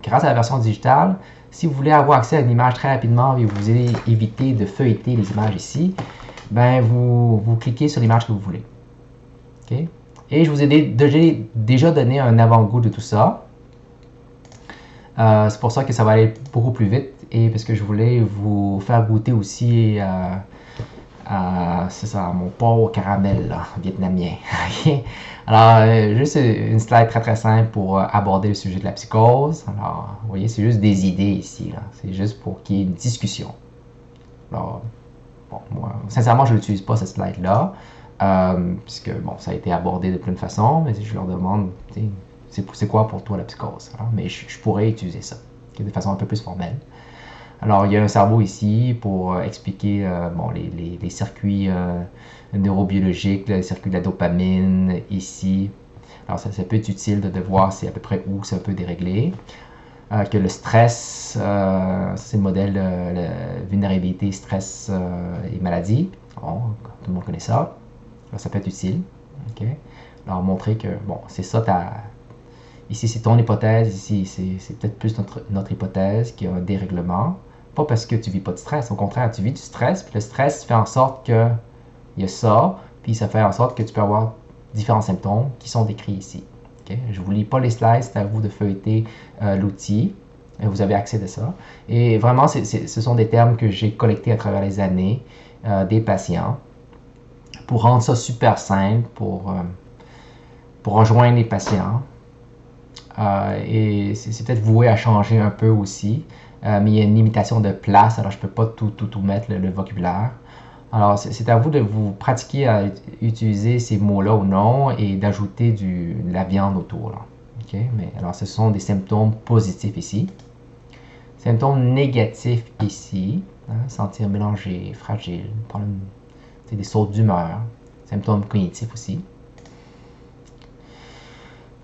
grâce à la version digitale, si vous voulez avoir accès à une image très rapidement et vous voulez éviter de feuilleter les images ici, ben vous cliquez sur l'image que vous voulez. Okay? Et je vous ai déjà donné un avant-goût de tout ça. C'est pour ça que ça va aller beaucoup plus vite et parce que je voulais vous faire goûter aussi c'est ça, mon porc au caramel là, vietnamien. Alors, juste une slide très très simple pour aborder le sujet de la psychose. Alors, vous voyez, c'est juste des idées ici. C'est juste pour qu'il y ait une discussion. Alors, bon, moi, sincèrement, je n'utilise pas cette slide-là, puisque, bon, ça a été abordé de plein de façons, mais je leur demande, c'est quoi pour toi la psychose? Alors, mais je pourrais utiliser ça, de façon un peu plus formelle. Alors, il y a un cerveau ici pour expliquer bon, les circuits neurobiologiques, les circuits de la dopamine ici. Alors, ça peut être utile de voir c'est à peu près où c'est un peu déréglé. Que le stress, c'est le modèle de vulnérabilité, stress et maladie. Bon, tout le monde connaît ça. Alors, ça peut être utile. Okay. Alors, montrer que, bon, c'est ça ici, c'est ton hypothèse. Ici, c'est peut-être plus notre hypothèse qu'il y a un dérèglement. Pas parce que tu vis pas de stress. Au contraire, tu vis du stress. Puis le stress fait en sorte qu'il y a ça. Puis ça fait en sorte que tu peux avoir différents symptômes qui sont décrits ici. Okay? Je ne vous lis pas les slides. C'est à vous de feuilleter l'outil. Vous avez accès à ça. Et vraiment, ce sont des termes que j'ai collectés à travers les années des patients pour rendre ça super simple, pour rejoindre les patients. Et c'est peut-être voué à changer un peu aussi, mais il y a une limitation de place, alors je ne peux pas tout mettre, le vocabulaire. Alors, c'est à vous de vous pratiquer à utiliser ces mots-là ou non et d'ajouter de la viande autour. Là. Okay? Mais, alors, ce sont des symptômes positifs ici. Symptômes négatifs ici, hein, sentir mélangé, fragile, problème, des sautes d'humeur, symptômes cognitifs aussi.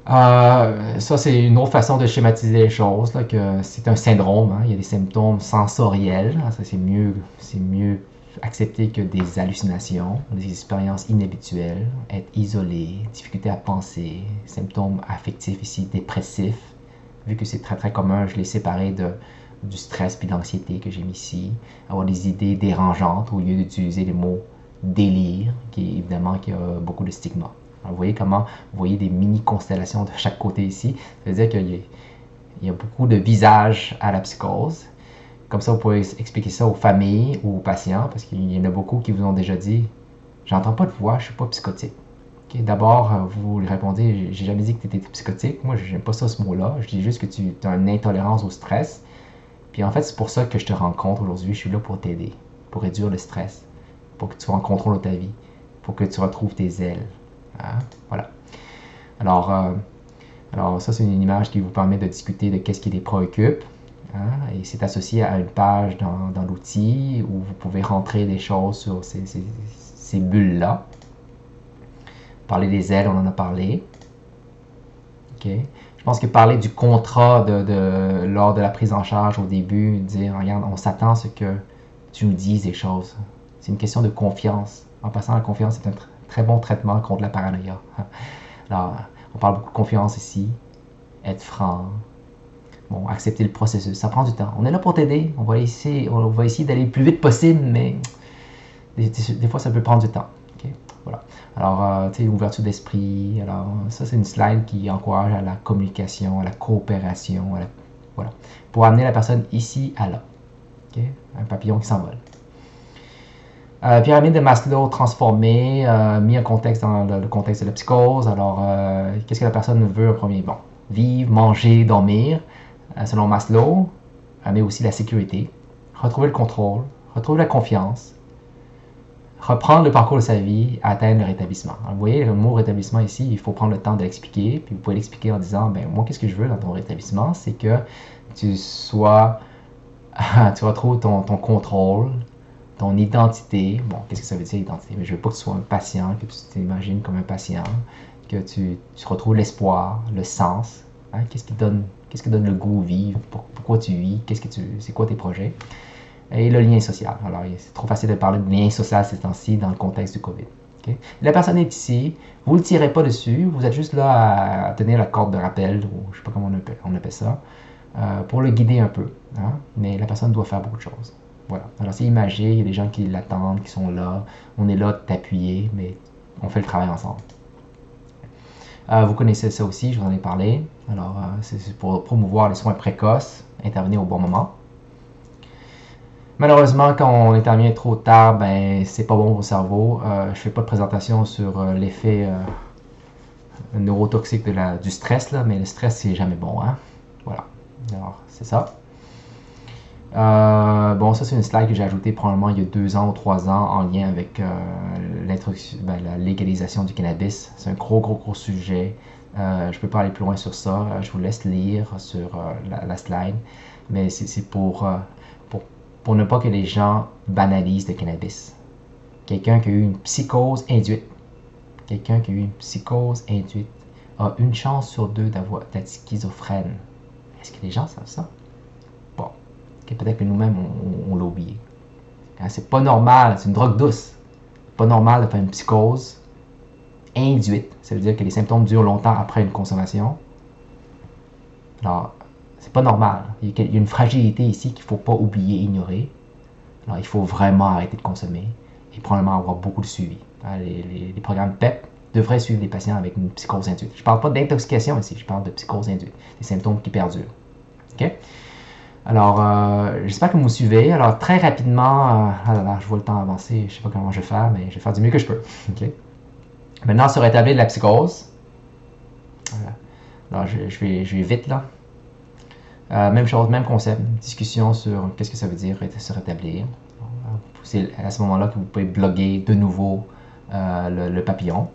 Ça, c'est une autre façon de schématiser les choses, là, que c'est un syndrome. Hein, il y a des symptômes sensoriels. Ça, c'est mieux accepter que des hallucinations, des expériences inhabituelles, être isolé, difficulté à penser, symptômes affectifs ici, dépressifs, vu que c'est très très commun, je l'ai séparé du stress puis de l'anxiété que j'ai mis ici, avoir des idées dérangeantes au lieu d'utiliser les mots délire, qui évidemment qui a beaucoup de stigma. Alors, vous voyez des mini-constellations de chaque côté ici, ça veut dire qu'il y a beaucoup de visages à la psychose. Comme ça, vous pouvez expliquer ça aux familles ou aux patients, parce qu'il y en a beaucoup qui vous ont déjà dit « J'entends pas de voix, je suis pas psychotique. Okay? » D'abord, vous lui répondez « J'ai jamais dit que tu étais psychotique. Moi, j'aime pas ça, ce mot-là. Je dis juste que tu as une intolérance au stress. Puis en fait, c'est pour ça que je te rencontre aujourd'hui. Je suis là pour t'aider, pour réduire le stress, pour que tu sois en contrôle de ta vie, pour que tu retrouves tes ailes. Hein? Voilà. Alors, ça, c'est une image qui vous permet de discuter de qu'est-ce qui les préoccupe. Hein? Et c'est associé à une page dans l'outil où vous pouvez rentrer des choses sur ces bulles-là. Parler des ailes, on en a parlé. Okay. Je pense que parler du contrat lors de la prise en charge au début, dire, regarde, on s'attend à ce que tu nous dises des choses. C'est une question de confiance. En passant, la confiance est un très bon traitement contre la paranoïa. Alors, on parle beaucoup de confiance ici, être franc. Bon, accepter le processus, ça prend du temps. On est là pour t'aider, on va essayer d'aller le plus vite possible, mais des fois ça peut prendre du temps. Okay? Voilà. Alors, tu sais, ouverture d'esprit. Alors, ça c'est une slide qui encourage à la communication, à la coopération, voilà, pour amener la personne ici à là. Okay? Un papillon qui s'envole. Pyramide de Maslow transformée, mis en contexte dans le contexte de la psychose. Alors, qu'est-ce que la personne veut en premier? Bon, vivre, manger, dormir. Selon Maslow, mais aussi la sécurité, retrouver le contrôle, retrouver la confiance, reprendre le parcours de sa vie, atteindre le rétablissement. Alors, vous voyez, le mot rétablissement ici, il faut prendre le temps de l'expliquer, puis vous pouvez l'expliquer en disant, ben moi, qu'est-ce que je veux dans ton rétablissement? C'est que tu retrouves ton contrôle, ton identité. Bon, qu'est-ce que ça veut dire, identité? Mais je veux pas que tu sois un patient, que tu t'imagines comme un patient, que tu retrouves l'espoir, le sens. Hein? Qu'est-ce qui donne le goût de vivre? Pourquoi tu vis? C'est quoi tes projets? Et le lien social. Alors, c'est trop facile de parler de lien social ces temps-ci dans le contexte du COVID. Okay? La personne est ici, vous ne le tirez pas dessus, vous êtes juste là à tenir la corde de rappel, ou je ne sais pas comment on appelle ça, pour le guider un peu. Hein? Mais la personne doit faire beaucoup de choses. Voilà. Alors, c'est imagé, il y a des gens qui l'attendent, qui sont là, on est là de t'appuyer, mais on fait le travail ensemble. Vous connaissez ça aussi, je vous en ai parlé. Alors, c'est pour promouvoir les soins précoces, intervenir au bon moment. Malheureusement, quand on intervient trop tard, ben c'est pas bon pour le cerveau. Je fais pas de présentation sur l'effet neurotoxique du stress, là, mais le stress, c'est jamais bon. Hein? Voilà. Alors, c'est ça. Bon, ça, c'est une slide que j'ai ajoutée probablement il y a 2 ans ou 3 ans en lien avec la légalisation du cannabis. C'est un gros sujet. Je peux pas aller plus loin sur ça. Je vous laisse lire sur la slide. Mais c'est pour ne pas que les gens banalisent le cannabis. Quelqu'un qui a eu une psychose induite, a une chance sur 2 d'être schizophrène. Est-ce que les gens savent ça? Bon. Okay, peut-être que nous-mêmes, on l'a oublié. Hein, c'est pas normal, c'est une drogue douce. C'est pas normal de faire une psychose induite. Ça veut dire que les symptômes durent longtemps après une consommation. Alors, c'est pas normal. Il y a une fragilité ici qu'il ne faut pas oublier, ignorer. Alors, il faut vraiment arrêter de consommer et probablement avoir beaucoup de suivi. Les programmes PEP devraient suivre les patients avec une psychose induite. Je ne parle pas d'intoxication ici, je parle de psychose induite. Des symptômes qui perdurent. OK? Alors, j'espère que vous me suivez. Alors, très rapidement, je vois le temps avancer, je ne sais pas comment je vais faire, mais je vais faire du mieux que je peux. Okay? Maintenant, se rétablir de la psychose. Alors, je vais vite là. Même chose, même concept, discussion sur qu'est-ce que ça veut dire se rétablir. C'est à ce moment-là que vous pouvez bloguer de nouveau le papillon.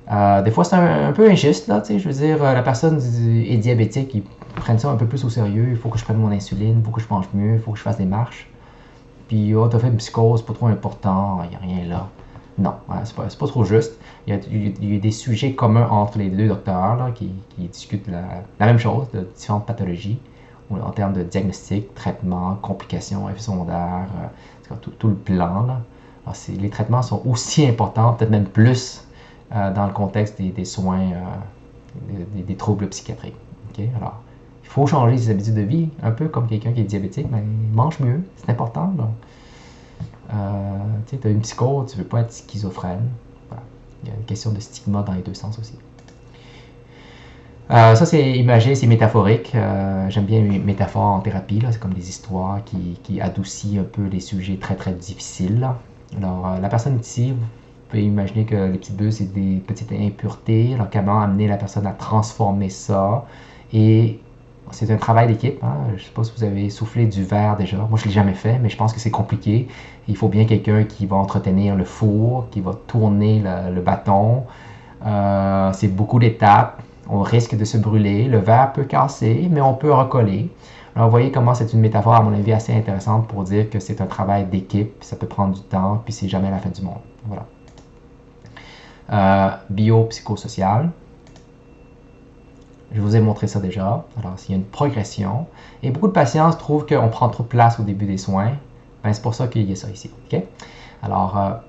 Des fois, c'est un peu injuste, là, je veux dire, la personne est diabétique, ils prennent ça un peu plus au sérieux, il faut que je prenne mon insuline, il faut que je mange mieux, il faut que je fasse des marches. Puis, t'as fait une psychose, pas trop important, il n'y a rien là. Non, c'est pas trop juste. Il y a des sujets communs entre les 2 docteurs là, qui discutent la même chose, de différentes pathologies. en termes de diagnostic, traitement, complications, effets secondaires, tout le plan. Là. Alors, les traitements sont aussi importants, peut-être même plus, dans le contexte des soins, des troubles psychiatriques. Okay? Alors, il faut changer ses habitudes de vie, un peu comme quelqu'un qui est diabétique, mais mange mieux, c'est important. Tu as une psychose, tu ne veux pas être schizophrène. Voilà. Il y a une question de stigma dans les deux sens aussi. Ça, c'est imagé, c'est métaphorique. J'aime bien les métaphores en thérapie. C'est comme des histoires qui adoucissent un peu les sujets très, très difficiles. Là. Alors, la personne ici, vous pouvez imaginer que les petites bulles, c'est des petites impuretés. Alors, comment amener la personne à transformer ça. Et c'est un travail d'équipe. Hein. Je ne sais pas si vous avez soufflé du verre déjà. Moi, je ne l'ai jamais fait, mais je pense que c'est compliqué. Il faut bien quelqu'un qui va entretenir le four, qui va tourner le bâton. C'est beaucoup d'étapes. On risque de se brûler, le verre peut casser, mais on peut recoller. Alors, vous voyez comment c'est une métaphore, à mon avis, assez intéressante pour dire que c'est un travail d'équipe, ça peut prendre du temps, puis c'est jamais la fin du monde. Voilà. Biopsychosocial. Je vous ai montré ça déjà. Alors, s'il y a une progression, et beaucoup de patients trouvent qu'on prend trop de place au début des soins, ben, c'est pour ça qu'il y a ça ici. Okay? Alors,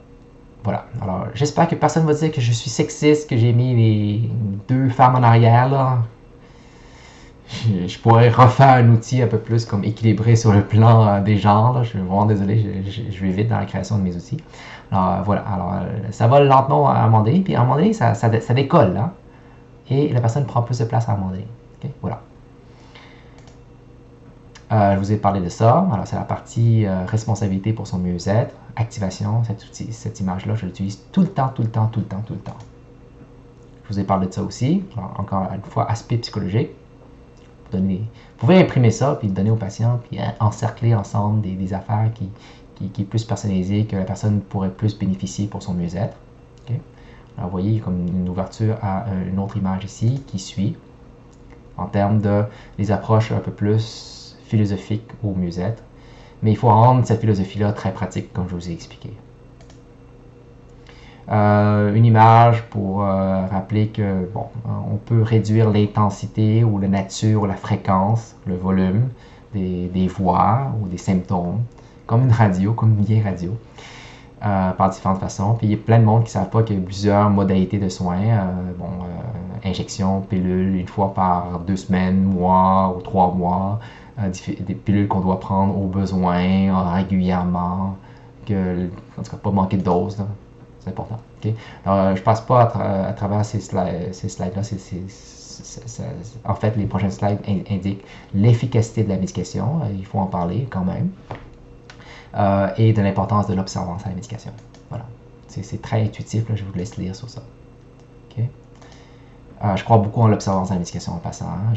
voilà. Alors, j'espère que personne ne va dire que je suis sexiste, que j'ai mis les deux femmes en arrière, là. Je pourrais refaire un outil un peu plus comme équilibré sur le plan des genres, là. Je suis vraiment désolé, je vais vite dans la création de mes outils. Alors, voilà. Alors, ça va lentement à un moment donné, puis à un moment donné, ça décolle, là. Et la personne prend plus de place à un moment donné. Okay? Voilà. Je vous ai parlé de ça. Alors, c'est la partie responsabilité pour son mieux-être, activation. Cette image-là, je l'utilise tout le temps. Je vous ai parlé de ça aussi. Alors, encore une fois, aspect psychologique. Vous pouvez imprimer ça, puis le donner au patient, puis encercler ensemble des affaires qui est plus personnalisé, que la personne pourrait plus bénéficier pour son mieux-être. Okay? Alors, vous voyez, il y a comme une ouverture à une autre image ici qui suit, en termes de les approches un peu plus philosophique au mieux-être, mais il faut rendre cette philosophie-là très pratique, comme je vous ai expliqué. Une image pour rappeler que, bon, on peut réduire l'intensité ou la nature ou la fréquence, le volume des voix ou des symptômes, comme une radio, comme une vieille radio, par différentes façons. Puis il y a plein de monde qui ne savent pas qu'il y a plusieurs modalités de soins. Injection, pilule, une fois par 2 semaines, mois ou 3 mois. Des pilules qu'on doit prendre au besoin, régulièrement, en tout cas pas manquer de dose, c'est important. Okay? Alors, je ne passe pas à travers ces slides-là, en fait, les prochains slides indiquent l'efficacité de la médication, il faut en parler quand même, et de l'importance de l'observance à la médication. Voilà, c'est très intuitif, là, je vous laisse lire sur ça. Okay? Je crois beaucoup en l'observance à la médication en passant, hein?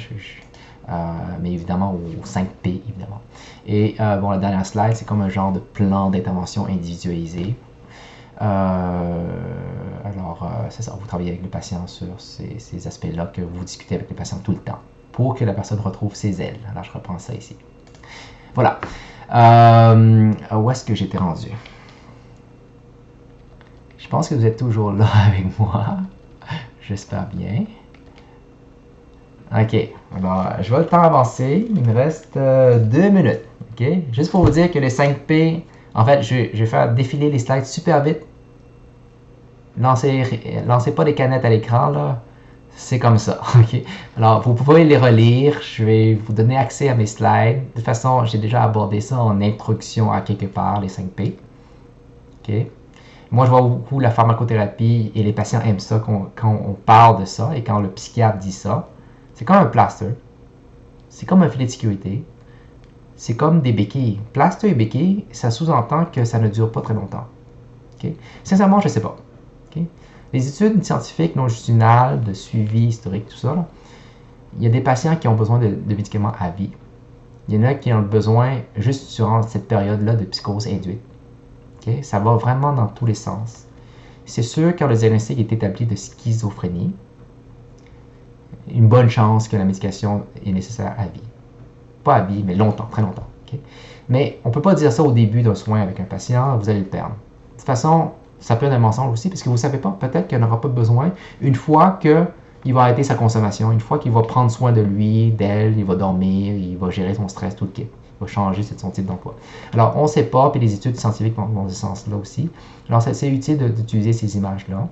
Mais évidemment aux 5P, évidemment. Et bon, la dernière slide, c'est comme un genre de plan d'intervention individualisé. C'est ça, vous travaillez avec le patient sur ces aspects-là, que vous discutez avec le patient tout le temps, pour que la personne retrouve ses ailes. Alors, je reprends ça ici. Voilà. Où est-ce que j'étais rendu? Je pense que vous êtes toujours là avec moi. J'espère bien. OK. Alors, je vois le temps avancer. Il me reste 2 minutes. OK? Juste pour vous dire que les 5P, en fait, je vais faire défiler les slides super vite. Lancez pas des canettes à l'écran, là. C'est comme ça. OK? Alors, vous pouvez les relire. Je vais vous donner accès à mes slides. De toute façon, j'ai déjà abordé ça en introduction à quelque part, les 5P. OK? Moi, je vois beaucoup la pharmacothérapie et les patients aiment ça quand on parle de ça et quand le psychiatre dit ça. C'est comme un plaster. C'est comme un filet de sécurité. C'est comme des béquilles. Plaster et béquilles, ça sous-entend que ça ne dure pas très longtemps. Okay? Sincèrement, je ne sais pas. Okay? Les études scientifiques longitudinales, de suivi historique, tout ça, là, il y a des patients qui ont besoin de médicaments à vie. Il y en a qui ont besoin juste durant cette période-là de psychose induite. Okay? Ça va vraiment dans tous les sens. C'est sûr, quand le diagnostic est établi de schizophrénie, une bonne chance que la médication est nécessaire à vie. Pas à vie, mais longtemps, très longtemps. Okay? Mais on ne peut pas dire ça au début d'un soin avec un patient, vous allez le perdre. De toute façon, ça peut être un mensonge aussi, parce que vous ne savez pas, peut-être qu'il n'y en aura pas besoin une fois que il va arrêter sa consommation. Une fois qu'il va prendre soin de lui, d'elle, il va dormir, il va gérer son stress, tout le kit. Il va changer son type d'emploi. Alors, on ne sait pas, puis les études scientifiques vont dans ce sens-là aussi. Alors, c'est utile d'utiliser ces images-là.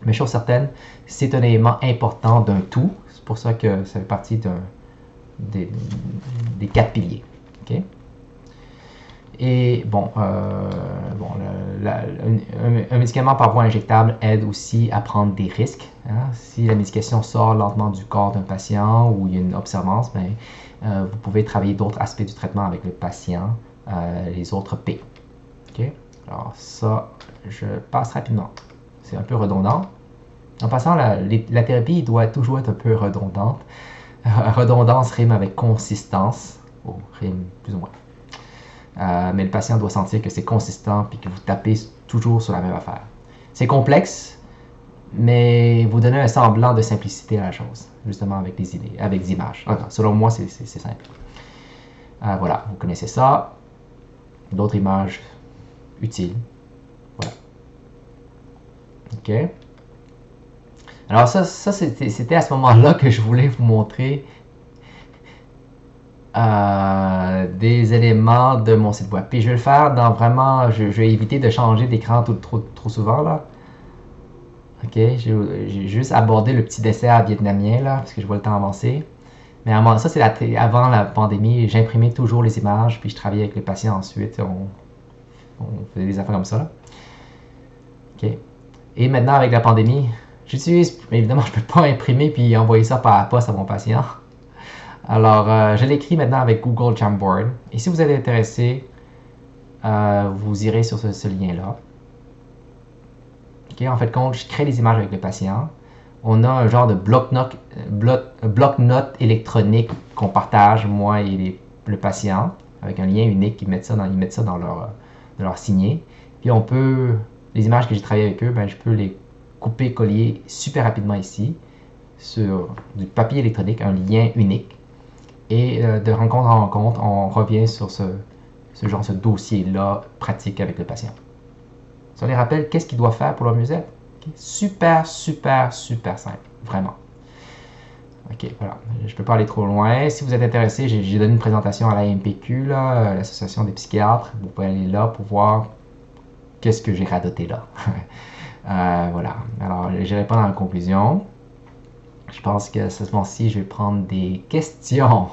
Mais chose certaine, c'est un élément important d'un tout. C'est pour ça que ça fait partie des 4 piliers. Okay? Et bon, un médicament par voie injectable aide aussi à prendre des risques. Hein? Si la médication sort lentement du corps d'un patient ou il y a une observance, ben, vous pouvez travailler d'autres aspects du traitement avec le patient, les autres P. Okay? Alors ça, je passe rapidement. C'est un peu redondant. En passant, la thérapie doit toujours être un peu redondante. Redondance rime avec consistance. Oh, rime plus ou moins. Mais le patient doit sentir que c'est consistant et que vous tapez toujours sur la même affaire. C'est complexe, mais vous donnez un semblant de simplicité à la chose, justement avec des idées, avec des images. Enfin, selon moi, c'est simple. Voilà, vous connaissez ça. D'autres images utiles. Voilà. OK. Alors ça c'était à ce moment-là que je voulais vous montrer des éléments de mon site web. Puis je vais le faire dans vraiment, je vais éviter de changer d'écran trop souvent là. Ok, j'ai juste abordé le petit dessert vietnamien là, parce que je vois le temps avancer. Mais ça c'est avant la pandémie, j'imprimais toujours les images, puis je travaillais avec les patients ensuite, on faisait des affaires comme ça là. Ok. Et maintenant avec la pandémie, j'utilise, évidemment je ne peux pas imprimer puis envoyer ça par la poste à mon patient. Alors, je l'écris maintenant avec Google Jamboard. Et si vous êtes intéressé, vous irez sur ce lien-là. Okay, en fait, quand je crée des images avec le patient, on a un genre de bloc-notes électronique qu'on partage, moi et le patient, avec un lien unique. Ils mettent ça dans leur signet. Puis on peut, les images que j'ai travaillées avec eux, ben, je peux les couper, coller super rapidement ici, sur du papier électronique, un lien unique. Et de rencontre en rencontre, on revient sur ce dossier-là pratique avec le patient. Ça les rappelle qu'est-ce qu'il doit faire pour leur mieux-être. Okay? Super, super, super simple. Vraiment. OK, voilà. Je ne peux pas aller trop loin. Si vous êtes intéressé, j'ai donné une présentation à l'AMPQ, l'Association des psychiatres. Vous pouvez aller là pour voir qu'est-ce que j'ai radoté là. Voilà. Alors, je réponds dans la conclusion. Je pense que ce moment-ci, je vais prendre des questions.